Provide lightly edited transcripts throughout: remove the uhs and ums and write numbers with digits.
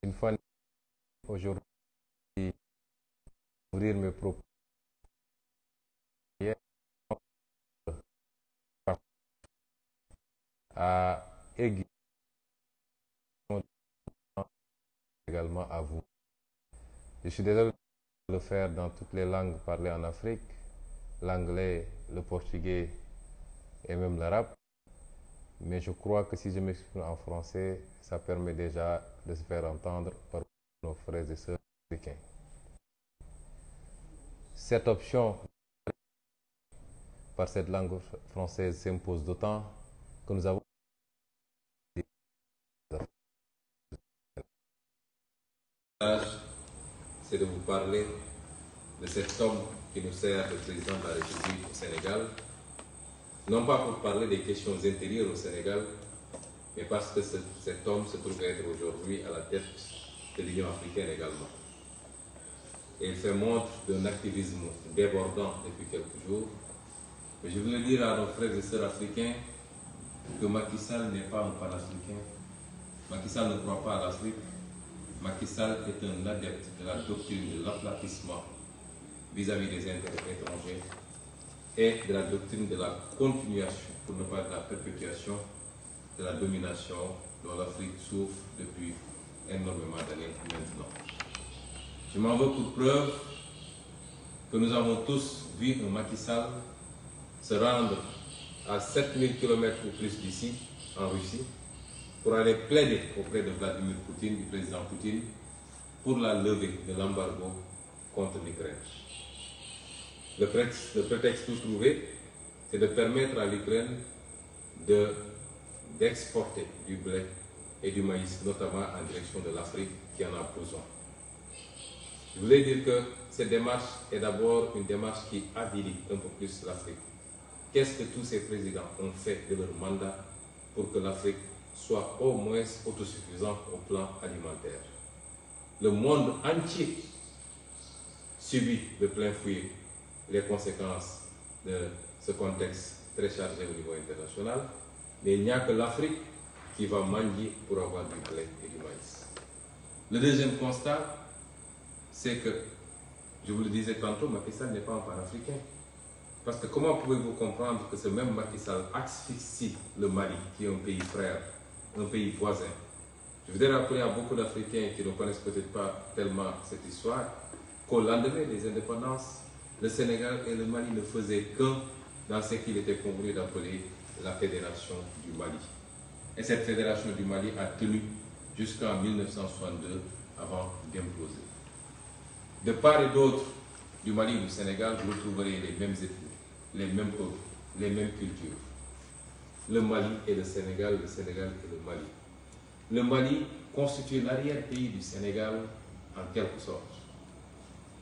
Une fois aujourd'hui, ouvrir mes propos à aiguiller également à vous. Je suis désolé de le faire dans toutes les langues parlées en Afrique, l'anglais, le portugais et même l'arabe. Mais je crois que si je m'exprime en français, ça permet déjà de se faire entendre par nos frères et sœurs africains. Cette option par cette langue française s'impose d'autant que nous avons c'est de vous parler de cet homme qui nous sert de président de la République au Sénégal, non pas pour parler des questions intérieures au Sénégal, mais parce que cet homme se trouve être aujourd'hui à la tête de l'Union africaine également. Et il fait montre d'un activisme débordant depuis quelques jours. Mais je voulais dire à nos frères et sœurs africains que Macky Sall n'est pas un panafricain. Macky Sall ne croit pas à l'Afrique. Macky Sall est un adepte de la doctrine de l'aplatissement vis-à-vis des intérêts étrangers et de la doctrine de la continuation, pour ne pas dire de la perpétuation, de la domination dont l'Afrique souffre depuis énormément d'années maintenant. Je m'en veux pour preuve que nous avons tous vu un Macky Sall se rendre à 7000 km ou plus d'ici, en Russie, pour aller plaider auprès de Vladimir Poutine, du président Poutine, pour la levée de l'embargo contre l'Ukraine. Le prétexte tout trouvé, c'est de permettre à l'Ukraine d'exporter du blé et du maïs, notamment en direction de l'Afrique qui en a besoin. Je voulais dire que cette démarche est d'abord une démarche qui avilit un peu plus l'Afrique. Qu'est-ce que tous ces présidents ont fait de leur mandat pour que l'Afrique soit au moins autosuffisante au plan alimentaire? Le monde entier subit de plein fouet les conséquences de ce contexte très chargé au niveau international, mais il n'y a que l'Afrique qui va mendier pour avoir du blé et du maïs. Le deuxième constat, c'est que, je vous le disais tantôt, Macky Sall n'est pas un panafricain. Parce que comment pouvez-vous comprendre que ce même Macky Sall asphyxie le Mali, qui est un pays frère, un pays voisin? Je voudrais rappeler à beaucoup d'Africains qui ne connaissent peut-être pas tellement cette histoire, qu'au lendemain des indépendances, le Sénégal et le Mali ne faisaient qu'un dans ce qu'il était convenu d'appeler la Fédération du Mali. Et cette Fédération du Mali a tenu jusqu'en 1962 avant d'imploser. De part et d'autre du Mali et du Sénégal, vous retrouverez les mêmes ethnies, les mêmes peuples, les mêmes cultures. Le Mali et le Sénégal et le Mali. Le Mali constitue l'arrière-pays du Sénégal en quelque sorte.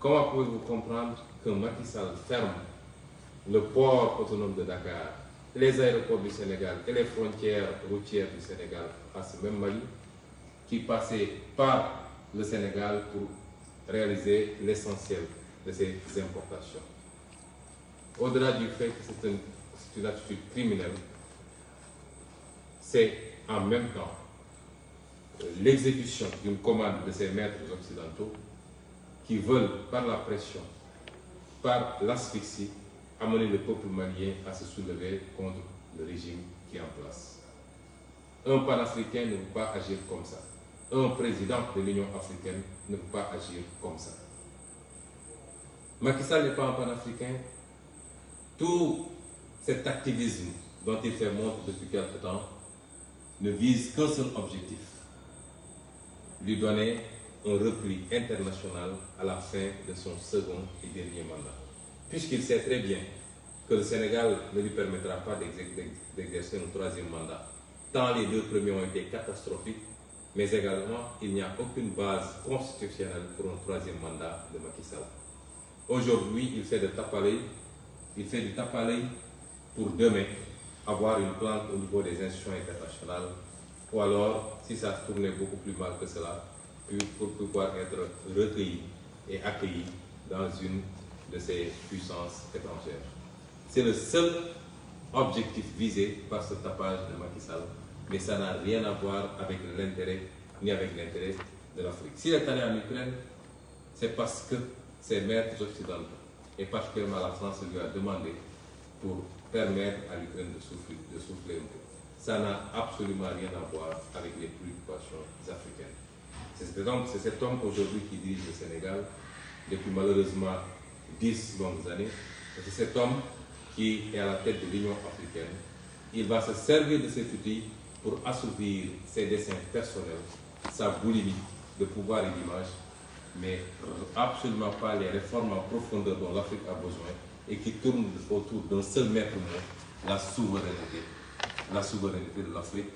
Comment pouvez-vous comprendre que Macky Sall ferme le port autonome de Dakar, les aéroports du Sénégal et les frontières routières du Sénégal à ce même Mali qui passait par le Sénégal pour réaliser l'essentiel de ces importations? Au-delà du fait que c'est une attitude criminelle, c'est en même temps l'exécution d'une commande de ces maîtres occidentaux qui veulent, par la pression, par l'asphyxie, amener le peuple malien à se soulever contre le régime qui est en place. Un panafricain ne peut pas agir comme ça. Un président de l'Union africaine ne peut pas agir comme ça. Macky Sall n'est pas un panafricain. Tout cet activisme dont il fait montre depuis quelque temps ne vise qu'un seul objectif: lui donner un repli international à la fin de son second et dernier mandat. Puisqu'il sait très bien que le Sénégal ne lui permettra pas d'exercer un troisième mandat, tant les deux premiers ont été catastrophiques, mais également il n'y a aucune base constitutionnelle pour un troisième mandat de Macky Sall. Aujourd'hui, il fait du tape-à-l'œil pour demain avoir une plante au niveau des institutions internationales, ou alors, si ça se tournait beaucoup plus mal que cela, pour pouvoir être recueilli et accueilli dans une de ces puissances étrangères. C'est le seul objectif visé par ce tapage de Macky Sall, mais ça n'a rien à voir avec l'intérêt, ni avec l'intérêt de l'Afrique. S'il est allé en Ukraine, c'est parce que ses maîtres occidentaux, et particulièrement la France, lui a demandé pour permettre à l'Ukraine de souffler un peu. Ça n'a absolument rien à voir avec les préoccupations africaines. C'est cet homme aujourd'hui qui dirige le Sénégal depuis malheureusement 10 longues années. C'est cet homme qui est à la tête de l'Union africaine. Il va se servir de cet outil pour assouvir ses desseins personnels, sa boulimie de pouvoir et d'image, mais absolument pas les réformes en profondeur dont l'Afrique a besoin et qui tournent autour d'un seul maître mot, la souveraineté. La souveraineté de l'Afrique,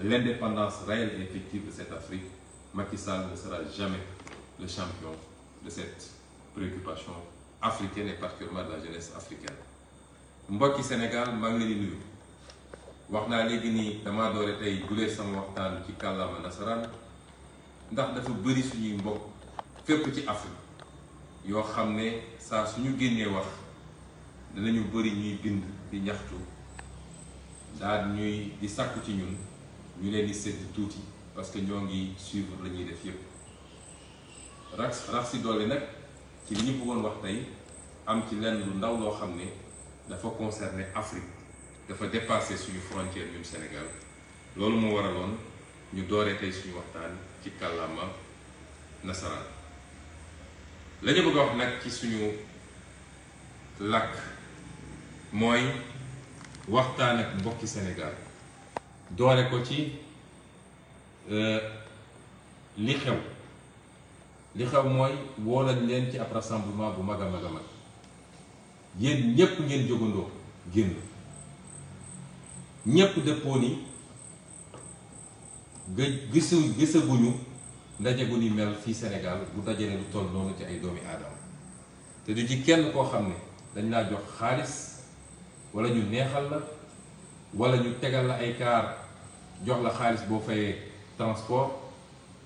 l'indépendance réelle et effective de cette Afrique. Macky Sall ne sera jamais le champion de cette préoccupation africaine et particulièrement de la jeunesse africaine. mbokki Sénégal maa ngi leen di nuyu wax naa léegi nii damaa doore tey gulee sama waxtaan ci kàllaama nasaraan ndax dafa bëri suñuy mbokk fépp ci Afrique yoo xam ne saa suñu génnee wax danañu bëri ñuy bind di ñaxtu daal ñuy di sàkku ci ñun ñu leen di sédd tuuti parce que ñoo ngi suivre la ñuy def yépp rax si doole nag ci li ñu bëggoon wax tey am ci lenn lu ndaw loo xam ne dafa concerner Afrique dafa dépasser suñu frontière ñun Sénégal loolu moo waraloon ñu dooree tey suñu waxtaan ci kàllaama nasaraan la ñu bëgg a wax nag ci suñu làkk mooy waxtaan ak mbokki Sénégal doore ko ci li xew mooy woo nañ leen ci ab rassemblement bu mag a mag a mag yéen ñépp ngeen jógandoo génn ñépp dëppoo ni gisaguñu ndaje gu ni mel fii Sénégal bu dajale lu toll noonu ci ay doomi aadama te du ci kenn koo xam ne dañ laa jox xaalis wala ñu neexal la wala ñu tegal la ay kaar jox la xaalis boo fayee transport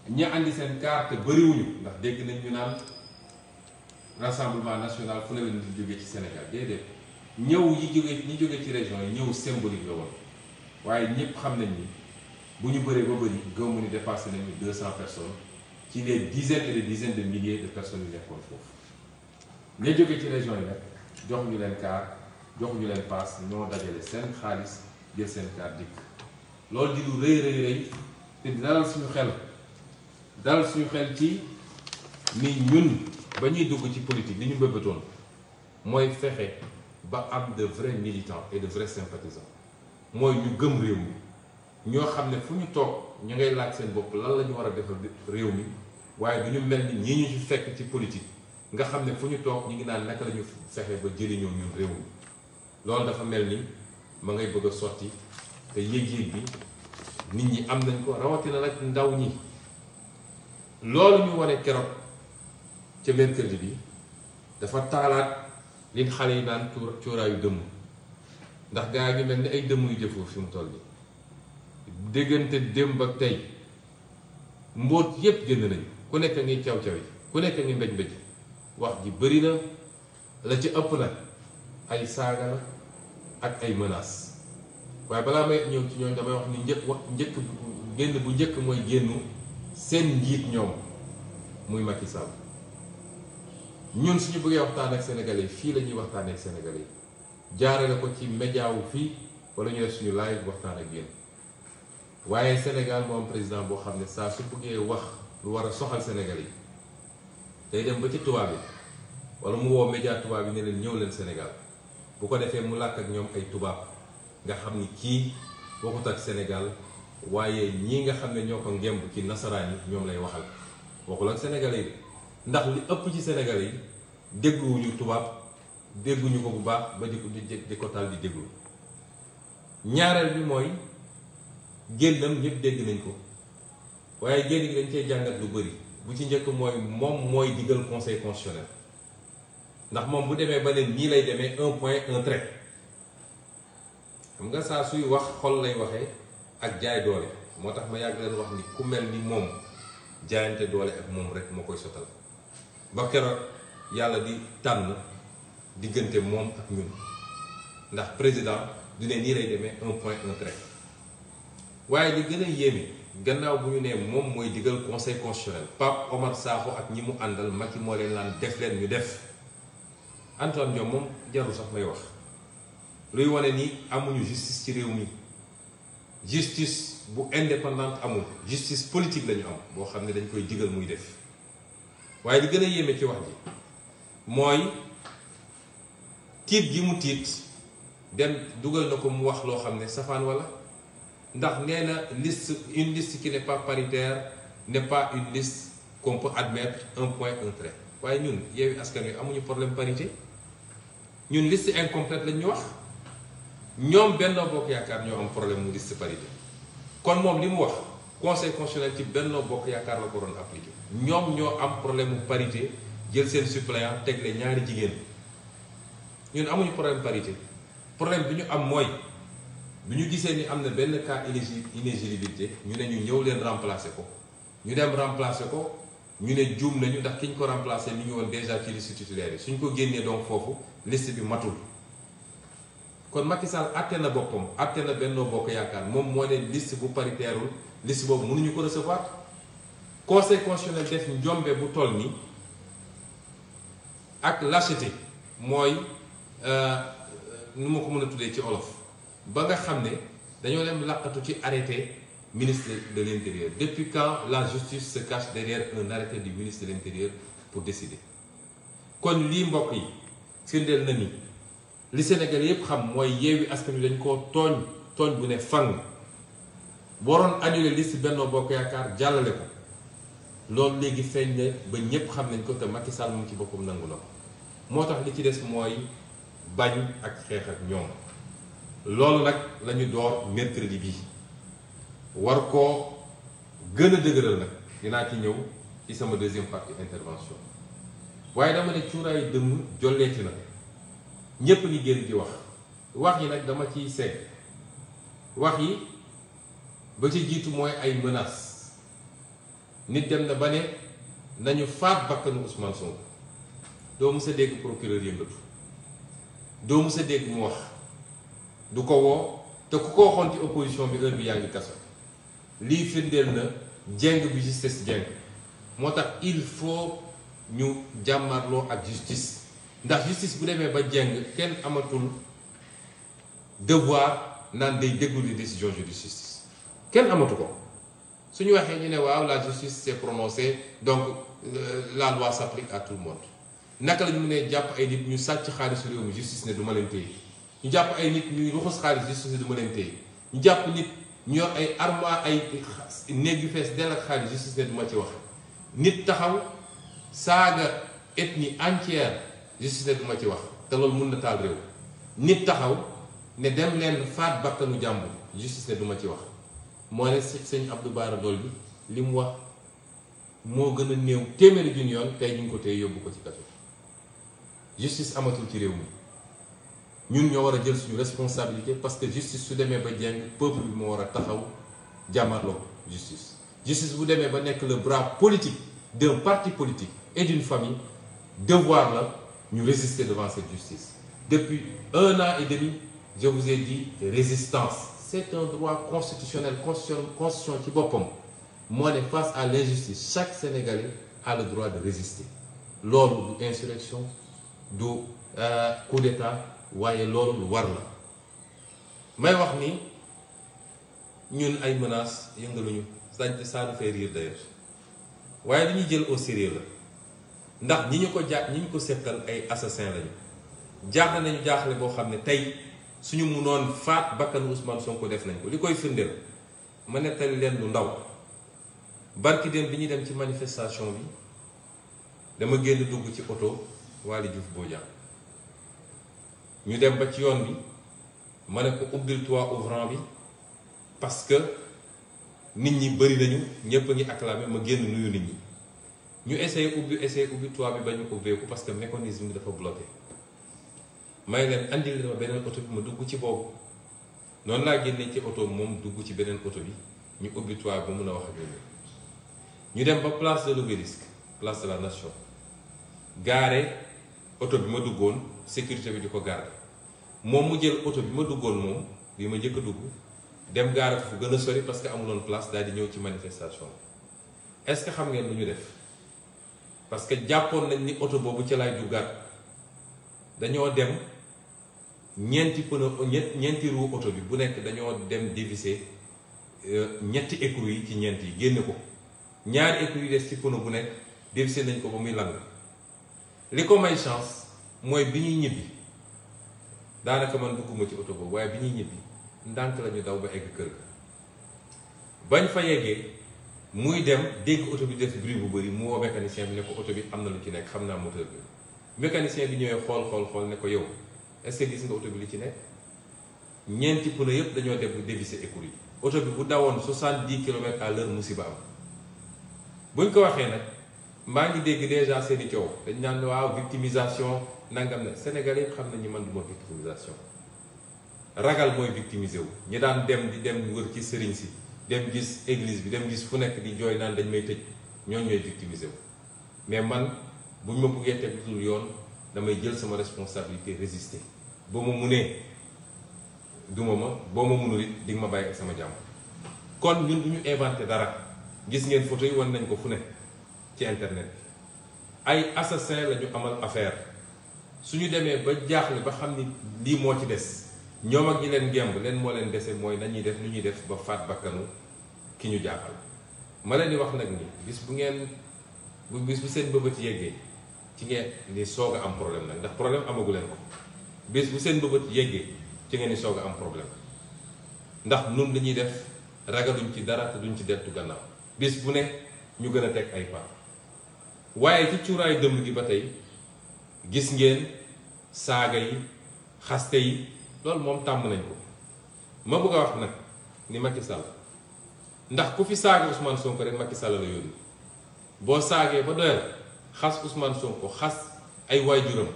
ña andi seen kaar te bëriwuñu ndax dégg nañ ñu naan rassemblement national fu ne la di jóge ci Sénégal déedéet ñëw ñi jóge ci région yi ñëw symbolique la woon waaye ñëpp xam nañ ni bu ñu bëree ba bëri gëmmu ni dépassé nañu 200 personnes ci les dizaines et des dizaines de milliers de personnes yu nekkoon foofu ña jóge ci région yi nag joxuñu leen kaar joxuñu leen paas ñoo dajale seen xaalis jël seen kaar dikk loolu di lu rëy te di dalal suñu xel ci ni ñun ba ñuy dugg ci politique li ñu bëbbatoon mooy fexe ba am de vrais militants et de vrais sympathisants mooy ñu gëm réew mi ñoo xam ne fu ñu toog ñu ngay laaj seen bopp lan la ñu war a defal réew mi waaye du ñu mel ni ñii ñu ci fekk ci politique nga xam ne fu ñu toog ñu ngi naan naka la ñu fexe ba jëriñoo ñun réew mi loolu dafa mel ni ma ngay bëgg a sotti te yëg-yëg bi nit ñi am nañ ko rawatina nag ndaw ñi loolu ñu wane keroog ca mercredi bi dafa taalaat liñ xale yi naan cuuraayu dëmm ndax gaa yi mel ni ay dëmm yu jëfoo fi mu toll nii déggante démb ak tey mbóot yépp génn nañu ku nekk ngi caw-caw yi ku nekk ngi mbéj-mbéj wax ji bëri na la ci ëpp nag ay saaga la ak ay menaces waaye balaa may ñëw ci ñooñu damay wax ni génn bu njëkk mooy génnu seen njiit ñoom muy Macky Sall ñun suñu bëggee waxtaan ak sénégalais fii la ñuy waxtaanee ak sénégalais yi jaarale ko ci média wu fii wala ñu def suñu live waxtaan ak yéen waaye Sénégal moo am président boo xam ne saa su bëggee wax lu war a soxal sénégalais yi day dem ba ci tubaab yi wala mu woo média tubaab yi ne leen ñëw leen Sénégal bu ko defee mu làkk ak ñoom ay tubaab nga xam ni kii waxut ak Sénégal waaye ñii nga xam ne ñoo ko ngemb ci nasaraan yi ñoom lay waxal waxul ak sénégalais yi ndax li ëpp ci sénégalais yi dégluwuñu tubaab dégguñu ko bu baax ba di ko tal di déglu ñaareel bi mooy génnam ñëpp dégg nañ ko waaye génn gi dañ cee jàngat lu bëri bu ci njëkk mooy digal conseil constitutionnel ndax moom bu demee ba ne nii lay demee un point un trait xam nga saa suy wax xol lay waxee ak jaay doole moo tax ma yàgg leen wax ni ku mel ni moom jaayante doole ak moom rek moo koy sotal ba keroog yàlla di tànn diggante moom ak ñun ndax président du ne nii lay demee un point un trait waaye li gën a yéeme gannaaw bu ñu nee moom mooy digal conseil constitutionnel Pape Omar Sakho ak ñi mu àndal Macky moo leen naan def leen ñu def Antoine Diome moom jarul sax may wax luy wane ni amuñu justice ci réew mi justice bu indépendante amul justice politique la ñu am boo xam ne dañ koy digal muy def waaye li gën a yéeme ci wax ji mooy tiit gi mu tiit dem dugal na ko mu wax loo xam ne safaan wala ndax nee na une liste qui n'est pas paritaire n'est pas une liste qu'on peut admettre un point un trait waaye ñun Yewwi Askan Wi amuñu problème parité ñun liste incomplète lañ ñu wax ñoom Benno Bokk Yaakaar ñoo am problème mu liste parité kon moom li mu wax conseil constitutionnel ci Benno Bokk Yaakaar la ko doon appliqué ñoom ñoo am problème mu parité jël seen suppléant tegle ñaari jigéen ñun amuñu problème parité problème bi ñu am mooy bi ñu gisee ni am na benn cas inéligibilité ñu ne ñu ñëw leen remplacer ko ñu dem remplacer ko ñu ne juum nañu ndax ki ñu ko remplacer mi ngi woon déjà ci liste titulaire yi suñ ko génnee donc foofu liste bi matul kon Macky Sall àtte na boppam àtte na Benno Bokk Yaakaar moom moo ne liste bu paritairul liste boobu mënuñu ko recevoir conseil constitutionnel def njombe bu toll nii ak lâcheté mooy nu ma ko mën a tuddee ci olof ba nga xam ne dañoo dem làqatu ci arrêté ministre de l'Intérieur. Depuis quand la justice se cache derrière un arrêté du ministre de l'Intérieur pour décider? kon lii mbokk yi firndeel na ni li Sénégal yépp xam mooy Yewwi Askan Wi dañ koo tooñ bu ne fang waroon annuler liste Benno Bokk Yaakaar jàllale ko loolu léegi feeñ ne ba ñépp xam nañ ko te Macky Sall moom ci boppam nangu na ko moo tax li ci des mooy bañ ak xeex ak ñoom loolu nag lañu door mercredi bi war koo gën a dëgëral nag dinaa ci ñëw ci sama deuxième partie intervention waaye dama ne cuuraayu dëmm jolleeti na ñépp ni génn di wax yi nag dama ciy segg wax yi ba ci jiitu mooy ay menaces nit dem na ba ne nañu faat bakkanu Ousmane Sonko doo mës a dégg procureur yëngatu doo mës a dégg mu wax du ko woo te ku ko waxoon ci opposition bi heure bi yaa ngi kaso lii firndeel na jeng bi justice jeng moo tax il faut ñu jàmmarloo ak justice ndax justice bu demee ba jeng kenn amatul devoir naan day déglu les décisions de justice kenn amatu ko suñu waxee ñu ne waaw la justice s'est prononcée donc la loi s'applique à tout le monde naka la ñu mënee jàpp ay nit ñu sàcc xaalisu réew mi justice ne du ma leen téye ñu jàpp ay nit ñuy ruxus xaalis justice ne du ma leen téye ñu jàpp nit ñu yor ay armoire ay néeg yu fees dell ak xaalis justice ne du ma ci wax nit taxaw saaga ethnie entière justice ne du ma ci wax te loolu mën na taal réew nit taxaw ne dem leen faat bakkanu jàmbur justice ne du ma ci wax moo ne sëñ Abdou Bara Dolly bi li mu wax moo gën a néew téeméeri junni yoon tey ñu ngi ko tey yóbbu ko ci kaso justice amatul ci réew mi ñun ñoo war a jël suñu responsabilité parce que justice su demee ba jeng peuple bi moo war a taxaw jàmmarloo justice bu demee ba nekk le bras politique d'un parti politique et d'une famille devoir la ñu résister devant cette justice depuis 1 an et demi je vous ai dit résistance c'est un droit constitutionnel constitution ci boppam moo ne face à l'injustice chaque Sénégalais a le droit de résister loolu du insurrection du coup d'état waaye loolu lu war la may wax ni ñun ay menaces yëngaluñu ça nous fait rire d'ailleurs waaye li ñuy jël au sérieux la ndax ñi ñu ko seqal ay assassins lañu jaaxle nañu jaaxle boo xam ne tey suñu mënoon faat bakkanu Ousmane Sonko def nañ ko li koy firndeel ma nettali leen lu ndaw barki dem bi ñuy dem ci manifestation bi dama génn dugg ci oto Waly Diouf Bodian ñu dem ba ci yoon bi ma ne ko ubbil toit ouvrant bi parce que nit ñi bëri nañu ñëpp a ngi acclamé ma génn nuyu nit ñi ñu essayé ubbi toit bi ba ñu ubbeeku parce que mécanisme bi dafa bloqué may leen andil dama beneen oto bi ma dugg ci boobu noonu laa génnee ci oto moom dugg ci beneen oto bi ñu ubbi toit bi ba mun a wax ak ñu dem ba place de l'Obélisque place de la Nation gaare oto bi ma duggoon sécurité bi di ko garder moom mu jël oto bi ma duggoon moom bi ma njëkk a dugg dem gaara fu gën a sori parce que amuloon place daal di ñëw ci manifestation est-ce que xam ngeen lu ñu def parce que jàppoon nañ ni oto boobu ci lay duggaat dañoo dem ñeenti pneu ñeenti roue oto bi bu nekk dañoo dem dévisser ñetti écrou yi ci ñeent yi génne ko ñaari écrou yi des ci pneu bu nekk dévisser nañ ko ba muy lang li ko may chance mooy bi ñuy ñibbi daanaka man dugguma ci oto boobu waaye bi ñuy ñibbi ndànk lañu daw ba egg kër ga bañ fa yeggee muy dem dégg oto bi def bruit bu bëri mu woo mécanicien bi ne ko oto bi am na lu ci nekk xam naa moteur bi mécanicien bi ñëwee xool ne ko yow est-ce que gis nga oto bi li ci nekk ñeenti pneu yëpp dañoo dem bu dévisser écrou yi oto bi bu dawoon 70 kilomètres à l'heure musiba am buñ ko waxee nag maa ngi dégg déjà seeni coow dañ naan waaw victimisation nangam na Sénégal yëpp xam nañu man du ma victimisation ragal mooy victimiser wu ñi daan dem di dem wër ci sëriñ si dem gis église bi dem gis fu nekk di jooy naan dañ may tëj ñooñu ñooy victimiser wu mais man buñ ma buggee teg lu dul yoon damay jël sama responsabilité résister ba ma munee duma ma boo ma munul it di nga ma bàyyi ak sama jàmm kon ñun du ñu inventé dara gis ngeen photo yi wan nañ ko fu ne ci internet bi ay assassin la ñu amal affaire suñu demee ba jaaxle ba xam ni lii moo ci des ñoom ak ñi leen gemb leen moo leen dese mooy nañuy def lu ñuy def ba faat bakkanu ki ñu jaaxal ma leen di wax nag ni bis bu seen bëbët yeggee ci ngeen ni soog a am problème nag ndax problème amagu leen ko bis bu seen bëbët yeggee ci ngeen ni soog a am problème ndax nun dañuy def ragaluñ ci dara te duñ ci deltu gannaaw bis bu ne ñu gën a teg ay pas waaye ci cuuraayu dëmm gi ba tey gis ngeen saaga yi xaste yi loolu moom tàmm nañ ko ma bëgg a wax nag ni Macky Sall ndax ku fi saaga Ousmane Sonko rek Macky Sall la yónni boo saagee ba doyal xas Ousmane Sonko xas ay waajuram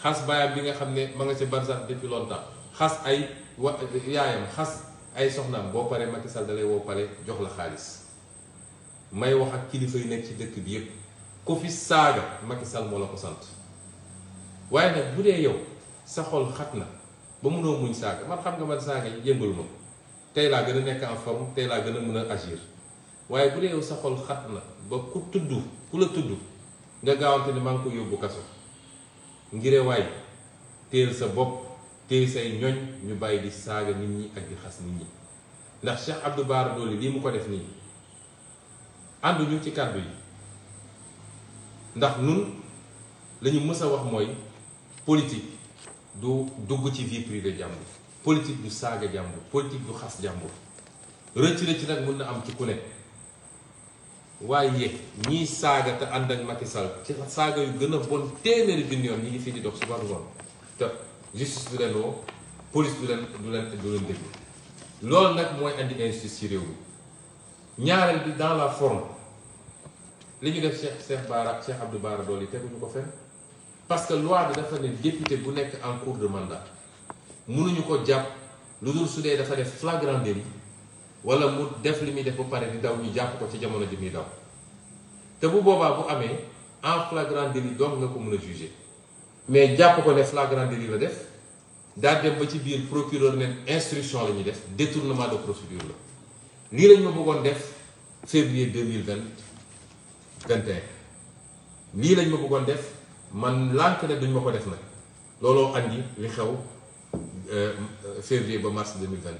xas baayam bi nga xam ne ma nga ca barzak depuis longtemps xas ay yaayam xas ay soxnaam boo paree Macky Sall dalay woo pare jox la xaalis may wax ak kilifa yi nekk ci dëkk bi yépp ku fi saaga Macky Sall moo la ko sant waaye nag bu dee yow sa xol xat na ba mënoo muñ saaga man xam nga man saaga yi yëngalu ma tey laa gën a nekk en forme tey laa gën a mën a agir waaye bu dee yow sa xol xat na ba ku la tudd nga gaawante ne maa ngi ko yóbbu kaso ngire waay téel sa bopp téel say ñoñ ñu bàyyi di saaga nit ñi ak di xas nit ñi ndax Cheikh Abdou Bara Dolly lii mu ko def nii ànduñu ci kàddu yi ndax nun lañu mës a wax mooy politique du dugg ci vie privée jàmbur politique du saaga jàmbur politique du xas jàmbur rëcc nag mun na am ci ku ne waaye ñiy saaga te ànd ak Macky Sall ci saaga yu gën a bon téeméeri junni yoon ñi ngi fii di dox suba ngoon te justice du leen woo police du leen déglu loolu nag mooy andi injustice ci réew mi ñaareel bi dans la forme li ñu def Cheikh Abdou Bara Dolly teguñu ko fenn parce que loi bi dafa ne député bu nekk en cours de mandat mënuñu ko jàpp lu dul su dee dafa def flagrant délit wala mu def li muy def ba pare di daw ñu jàpp ko ci jamono ji muy daw te bu boobaa bu amee en flagrant délit donc nga ko mën a juger mais jàpp ko ne flagrant délit la def daa dem ba ci biir procureur ne instruction la ñuy def détournement de procédure la lii lañ ma bëggoon def février 2021 lii lañ ma bëggoon def man lànk ne duñ ma ko def nag looloo andi li xew février ba mars 2021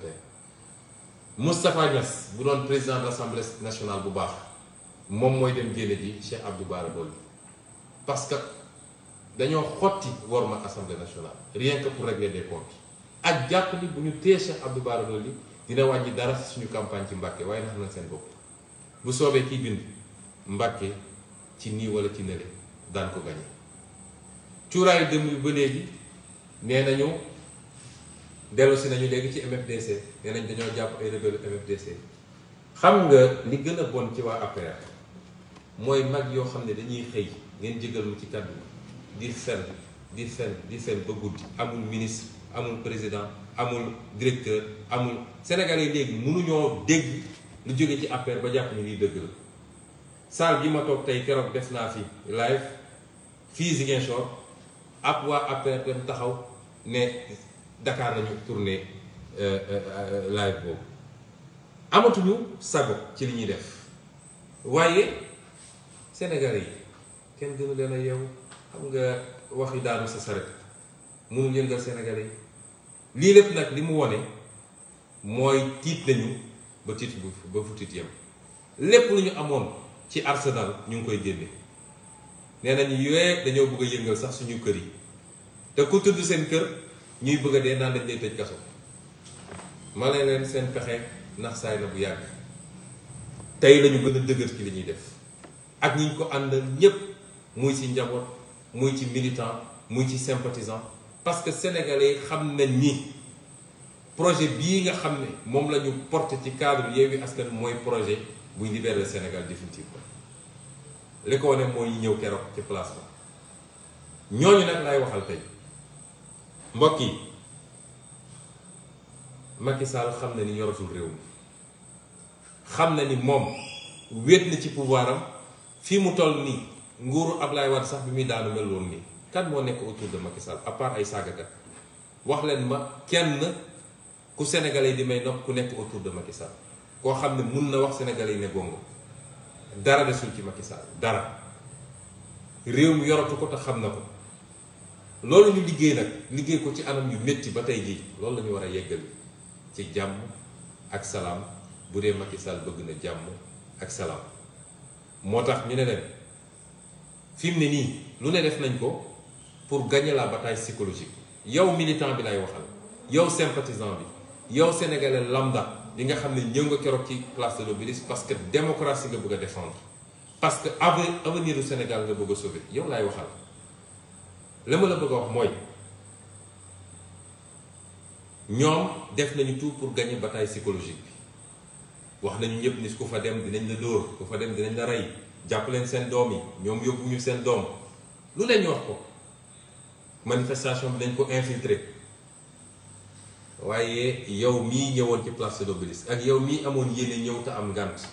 Moustapha Niass bu doon président de l'Assemblée nationale bu baax moom mooy dem génne ji Cheikh Abdou Bara Dolly parce que dañoo xotti worma Assemblée nationale rien que pour régler des comptes ak jàpp ni bu ñu téye Cheikh Abdou Bara Dolly dina wàññi dara suñu campagne ci Mbàkke waaye nax na seen bopp bu soobee kiy bind Mbàkke ci nii wala ci nële daan ko gañe cuuraayu dem yu ba léegi nee nañu dellu si nañu léegi ci MFDC nee nañ dañoo jàpp ay rebelle MFDC xam nga li gën a bon ci waa APR mooy mag yoo xam ne dañuy xëy ngeen jégal mu ci kàddu di fen ba guddi amul ministre amul président amul directeur amul Sénégalais yi léegi mënuñoo dégg lu jóge ci APR ba jàpp ni lii dëgg la salle bi ma toog tey keroog def naa fi live fii Ziguinchor ab waa APR dem taxaw ne Dakar nañu tourné live boobu amatuñu sago ci li ñuy def waaye Sénégalais yi kenn gënu leen a yeewu xam nga wax yi daanu sa saret mënul yëngal Sénégalais yi lii lépp nag li mu wone mooy tiit nañu ba tiit ba fu tiit yem lépp lu ñu amoon ci arsenal ñu ngi koy génne nee nañu yooye dañoo bëgg a yëngal sax suñu kër yi te ku tudd seen kër ñuy bëgg a dee naan dañ lay tëj kaso ma leen seen pexe ndax saay na bu yàgg tey lañu gën a dëgër ci li ñuy def ak ñi ñu ko àndal ñépp muy ci njaboot muy ci militant muy ci sympathisant parce que sénégalais xam nañ ni projet bii nga xam ne moom la ñu porté ci cadre Yewwi Askan mooy projet buy libérer le Sénégal définitivement li ko wane mooy ñëw keroog ci place ba ñooñu nag lay waxal tey mbokk yi Macky Sall xam na ni yoratul réew mi xam na ni moom wéet na ci pouvoir am fii mu toll nii nguuru Ablaye Wade sax bi muy daanu mel woon nii kan moo nekk autour de Macky Sall à part ay saagakat wax leen ma kenn ku sénégalais di may nopp ku nekk autour de Macky Sall koo xam ne mun na wax sénégalais yi ne gongo dara desul ci Macky Sall dara réew mi yoratu ko te xam na ko loolu ñu liggéey nag liggéey ko ci anam yu métti ba tey jii loolu la ñu war a yeggali ci jàmm ak salaam bu dee Macky Sall bëgg na jàmm ak salaam moo tax ñu ne leen fi mu ne nii lu ne def nañ ko pour gagner la bataille psychologique yow militant bi lay waxal yow sympathisant bi yow sénégalais lambda li nga xam ne ñëw nga keroog ci place de l'Obélisque parce que démocratie nga bëgg a défendre parce que avenir du Sénégal nga bëgg a sauver yow laay waxal la ma la bëgg a wax mooy ñoom def nañu tout pour gagner bataille psychologique bi wax nañu ñëpp ni ku fa dem dinañ la dóor ku fa dem dinañ la rey jàpp leen seen doom yi ñoom yóbbuñu seen doom lu leen ñu wax ko manifestation bi dañ ko infiltrer waaye yow mii ñëwoon ci place de l'Obélisque ak yow mii amoon yéene ñëw te am ngànt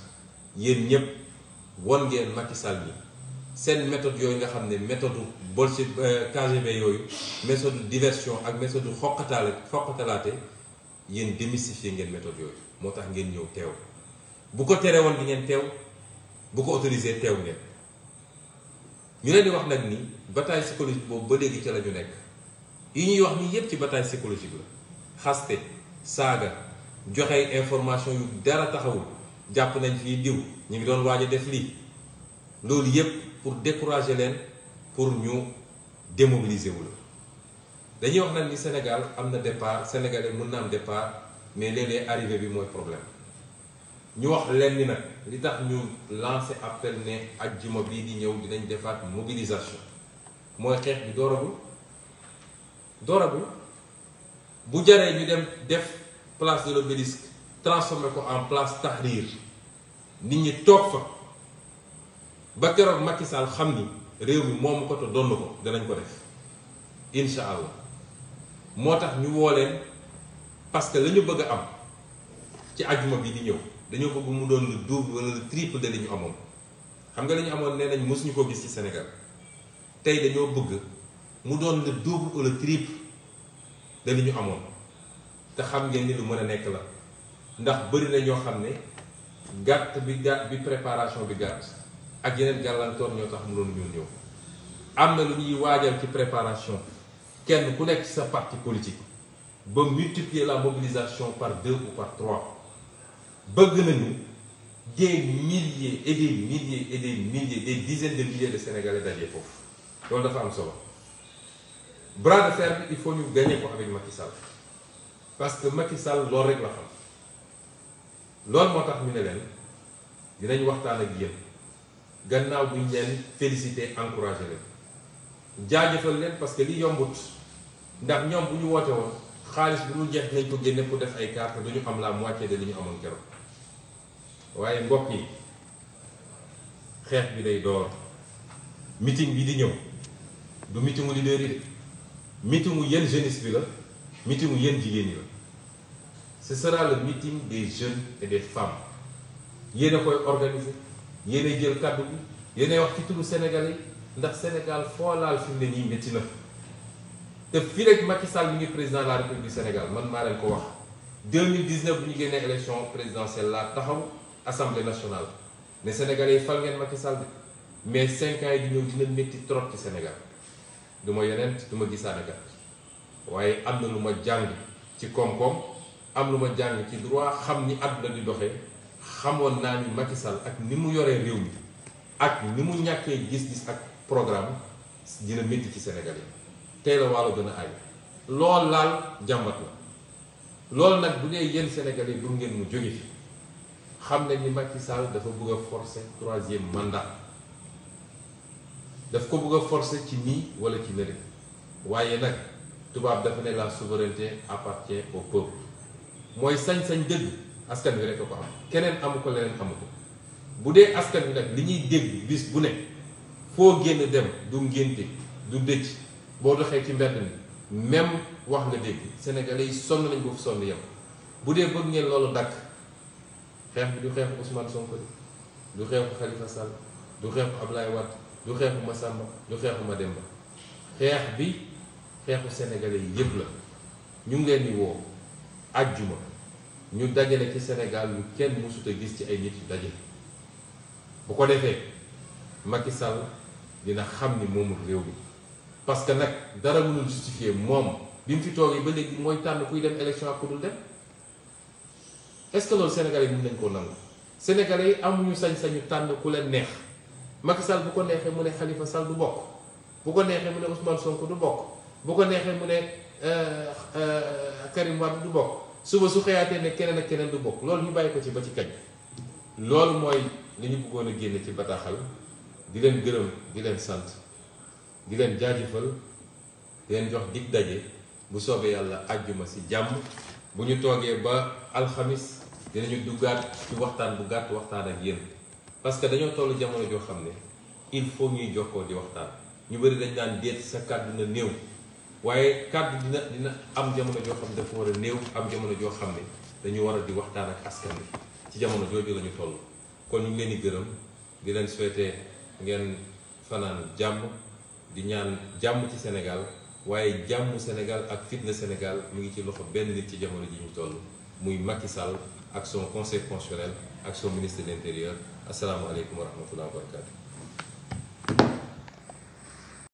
yéen ñëpp won ngeen Macky Sall bi seen méthode yooyu nga xam ne méthode bolshe KGB yooyu méthode diversion ak méthode xoqatalaate yéen démystifier ngeen méthode yooyu moo tax ngeen ñëw teew bu ko tere woon di ngeen teew bu ko autorisé teew ngeen ñu leen di wax nag ni bataille psychologique boobu ba léegi ca la ñu nekk yi ñuy wax nii yépp ci bataille psychologique la xaste saaga joxe information yu dara taxawul jàpp nañ fii diw ñu ngi doon waaj a def lii loolu yépp pour décourager leen pour ñu démobiliser wu la dañuy wax nag ni Sénégal am na départ sénégalais mën na am départ mais léeg-léeg arrivé bi mooy problème ñu wax leen ni nag li tax ñu lancé appel ne ajjuma bii di ñëw dinañ defaat mobilisation mooy xeex bi dooragul bu jaree ñu dem def place de l'Obélisque transformé ko en place Tahrir nit ñi toog fa ba keroog Macky Sall xam ni réew mi moomu ko te donn ko danañ ko def incha allah moo tax ñu woo leen parce que la ñu bëgg a am ci ajjuma bi di ñëw dañoo bëgg mu doon le double wala le triple de li ñu amoon xam nga la ñu amoon nee nañ mësuñu ko gis ci Sénégal tey dañoo bëgg mu doon le double ou le triple de li ñu amoon te xam ngeen ni lu mën a nekk la ndax bëri na ñoo xam ne gàtt bi préparation bi gàtt ak yeneen gàllankoor ñoo tax mënoon ñëw am na lu ñuy waajal ci préparation kenn ku nekk ci sa parti politique ba multiplier la mobilisation par 2 ou par 3 bëgg nañu des milliers et des milliers et des milliers des dizaines de milliers de Sénégalais dajee foofu loolu dafa am solo bras de fer bi il faut ñu gagner ko avec Macky Sall parce que Macky Sall loolu rek la xam loolu moo tax ñu ne leen dinañ waxtaan ak yéen gannaaw bu ñu leen féliciter encourager leen jaajëfal leen parce que li yombut ndax ñoom bu ñu woote woon xaalis bu dul jeex nañ ko génne pour def ay carte duñu am la moitié de li ñu amoon keroog waaye mbokk yi xeex bi day door meeting bi di ñëw du meetingu leader yi de meetingu yéen jeunesse bi la meetingu yéen jigéen ñi la ce sera le meeting des jeunes et des femmes yéen a koy organiser yéen a jël kàddu bi yéen a wax ci turu Sénégal yi ndax Sénégal foo laal fi mu ne nii métti na te fii rek Macky Sall mi ngi président de la République du Sénégal man maa leen ko wax 2019 bu ñu génnee élection présidentielle laa taxaw assemblée nationale ne Sénégalais yi fal ngeen Macky Sall mais 5 ans yi di ñëw dina métti trop ci Sénégal du ma yeneen du ma gisaane kat waaye am na lu ma jàng ci koom-koom am lu ma jàng ci droit xam ni àdduna di doxee xamoon naa ni Macky Sall ak ni mu yoree réew mi ak ni mu ñàkkee gis-gis ak programme dina métti ci Sénégal yi tey la wàllu gën a ay lool laal jàmbat la loolu nag bu dee yéen Sénégalais yi bu ngeen mu jóge fi xam nañ ni Macky Sall dafa bëgg a forcer 3e mandat daf ko bëgg a forcer ci nii wala ci nële waaye nag tubaab dafa ne la souveraineté appartient au peuple mooy sañ-sañ dëgg askan wi rek a ko am keneen amu ko leneen amu ko bu dee askan wi nag li ñuy dégg bis bu ne foo génn dem du ngénte du dëj boo doxee ci mbedd mi même wax nga dégg Sénégalais yi sonn nañ ko fi sonn yem bu dee bëgg ngeen loolu dakk xeex bi du xeexu Ousmane Sonko du xeexu Khalifa Sall du xeexu Ablaye Wade du xeexu Massamba du xeexu Mademba xeex bi xeexu Sénégalais yi yëpp la ñu ngi leen di woo àjjuma ñu dajale ci Sénégal lu kenn mësut a gis ci ay nit yu daje bu ko defee Macky Sall dina xam ni moomul réew mi parce que nag dara mënul justifier moom bi mu fi toogee ba léegi mooy tànn kuy dem élection ak ku dul dem est-ce que loolu Sénégalais yi mën nañ koo nangu Sénégalais yi amuñu sañ-sañu tànn ku leen neex Macky Sall bu ko neexee mu ne Khalifa Sall du bokk bu ko neexee mu ne Ousmane Sonko du bokk bu ko neexee mu ne Karim Wade du bokk suba su xëyaatee ne keneen ak keneen du bokk loolu ñu bàyyi ko ci ba ci kañ loolu mooy li ñu bëggoon a génne ci bataaxal di leen gërëm di leen sant di leen jaajëfal di leen jox dig daje bu soobee yàlla àjjuma si jàmm bu ñu toogee ba alxamis dinañu duggaat ci waxtaan bu gàtt waxtaan ak yéen parce que dañoo toll jamono joo xam ne il faut ñuy jokkoo di waxtaan ñu bëri dañ daan déet sa kàddu na néew waaye kàddu dina am jamono joo xam ne dafa war a néew am jamono joo xam ne dañu war a di waxtaan ak askan wi ci jamono jooju la ñu toll kon ñu ngi leen di gërëm di leen souhaiter ngeen fanaan jàmm di ñaan jàmm ci Sénégal waaye jàmm Sénégal ak fitna Sénégal mu ngi ci loxo benn nit ci jamono ji ñu toll muy Macky Sall ak son conseil constitutionnel ak son ministre de l'intérieur asalaamaaleykum wa rahmatulah wa barakatu